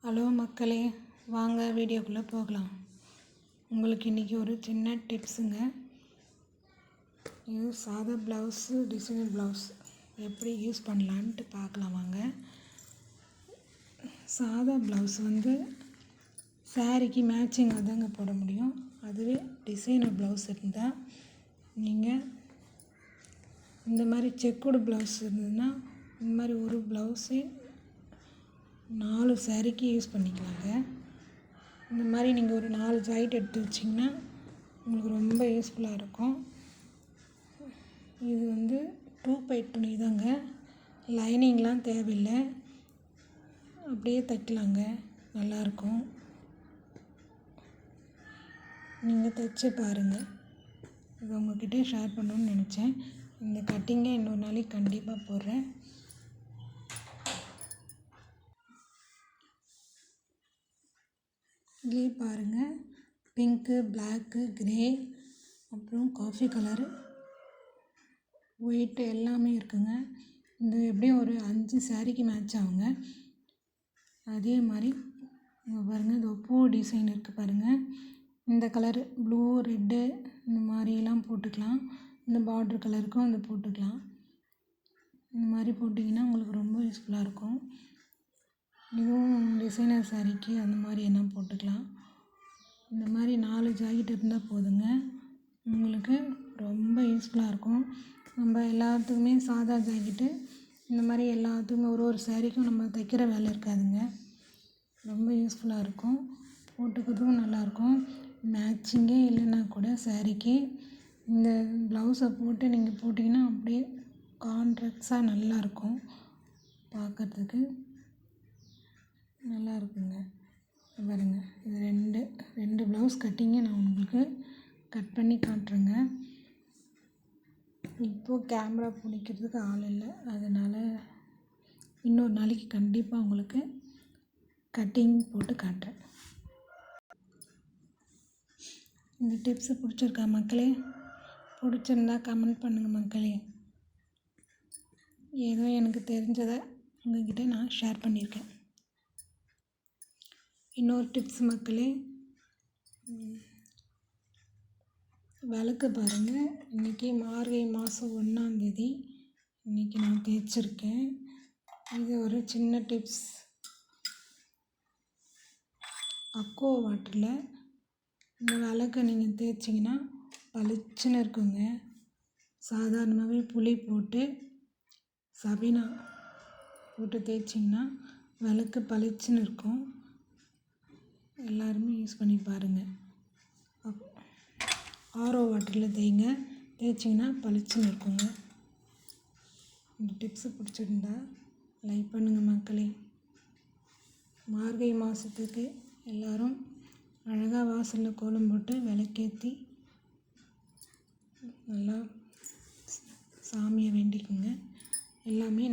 Hello மக்களே, வாங்க வீடியோக்குள்ளே போகலாம். உங்களுக்கு இன்றைக்கி ஒரு சின்ன டிப்ஸுங்க. இது சாதா ப்ளவுஸு, டிசைனர் ப்ளவுஸ் எப்படி யூஸ் பண்ணலான்ட்டு பார்க்கலாம் வாங்க. சாதா ப்ளவுஸ் சாரீக்கு மேட்சிங்காக தாங்க போட முடியும். அதுவே டிசைனர் ப்ளவுஸ் இருந்தால் நீங்கள் இந்த மாதிரி செக்குடு ப்ளவுஸ் இருந்ததுன்னா இந்த மாதிரி ஒரு ப்ளவுஸே 4 சாரீக்கு யூஸ் பண்ணிக்கலாங்க. இந்த மாதிரி நீங்கள் ஒரு 4 ஜாயிண்ட் எடுத்து வச்சிங்கன்னா உங்களுக்கு ரொம்ப யூஸ்ஃபுல்லாக இருக்கும். இது 2 பை துணி தாங்க, லைனிங்லாம் தேவையில்லை, அப்படியே தைக்கலாங்க, நல்லாயிருக்கும். நீங்கள் தைச்சி பாருங்கள். இது உங்கள்கிட்ட ஷேர் பண்ணணுன்னு நினச்சேன். இந்த கட்டிங்கை இன்னொரு நாளைக்கு கண்டிப்பாக போடுறேன். இதுலேயே பாருங்கள், பிங்க்கு, பிளாக்கு, கிரே, அப்புறம் காஃபி கலரு, ஒயிட்டு எல்லாமே இருக்குங்க. இது எப்படியும் ஒரு 5 சாரீக்கு மேட்ச் ஆகுங்க. அதே மாதிரி பாருங்கள், இது பூ டிசைன் இருக்குது பாருங்கள். இந்த கலரு ப்ளூ, ரெட்டு இந்த மாதிரிலாம் போட்டுக்கலாம். இந்த பார்ட்ரு கலருக்கும் இந்த போட்டுக்கலாம். இந்த மாதிரி போட்டிங்கன்னா உங்களுக்கு ரொம்ப யூஸ்ஃபுல்லாக இருக்கும். இதுவும் டிசைனர் சாரீக்கு அந்த மாதிரி என்ன போட்டுக்கலாம். இந்த மாதிரி 4 ஜாக்கெட் இருந்தால் போதுங்க, உங்களுக்கு ரொம்ப யூஸ்ஃபுல்லாக இருக்கும். நம்ம எல்லாத்துக்குமே சாதா ஜாக்கெட்டு இந்த மாதிரி எல்லாத்துக்குமே ஒரு சாரீக்கும் நம்ம தைக்கிற வேலை இருக்காதுங்க. ரொம்ப யூஸ்ஃபுல்லாக இருக்கும், போட்டுக்கிறதும் நல்லாயிருக்கும். மேட்சிங்கே இல்லைன்னா கூட சாரீக்கு இந்த ப்ளவுஸை போட்டு நீங்கள் போட்டிங்கன்னா அப்படியே கான்ட்ராக்ட்ஸாக நல்லாயிருக்கும், பார்க்குறதுக்கு நல்லா இருக்குங்க. பாருங்கள், இது ரெண்டு ப்ளவுஸ் கட்டிங்கை நான் உங்களுக்கு கட் பண்ணி காட்டுறேங்க. இப்போது கேமரா பிடிக்கிறதுக்கு ஆள் இல்லை, அதனால் இன்னொரு நாளைக்கு கண்டிப்பாக உங்களுக்கு கட்டிங் போட்டு காட்டுறேன். இந்த டிப்ஸு பிடிச்சிருக்கா மக்களே? பிடிச்சிருந்தா கமெண்ட் பண்ணுங்கள் மக்களே. ஏதோ எனக்கு தெரிஞ்சதை உங்கள்கிட்ட நான் ஷேர் பண்ணியிருக்கேன். இன்னொரு டிப்ஸ் மக்களே, விளக்கு பாருங்கள். இன்றைக்கி மார்கழி மாதம் 1ஆம் தேதி. இன்றைக்கி நான் தேய்ச்சிருக்கேன். இது ஒரு சின்ன டிப்ஸ். அக்வா வாட்டரில் இந்த விளக்கை நீங்கள் தேய்ச்சிங்கன்னா பளிச்சுன்னு இருக்குங்க. சாதாரணமாகவே புளி போட்டு சபீனா போட்டு தேய்ச்சிங்கன்னா விளக்கு பளிச்சுன்னு இருக்கும். எல்லாருமே யூஸ் பண்ணி பாருங்கள். ஆரோ வாட்டரில் தேய்ச்சிங்கன்னா பளிச்சுன்னு இருக்குங்க. இந்த டிப்ஸு பிடிச்சிருந்தா லைக் பண்ணுங்கள் மக்களே. மார்கழி மாதத்துக்கு எல்லோரும் அழகாக வாசலில் கோலம் போட்டு விளக்கேற்றி நல்லா சாமியை வேண்டிக்குங்க. எல்லாமே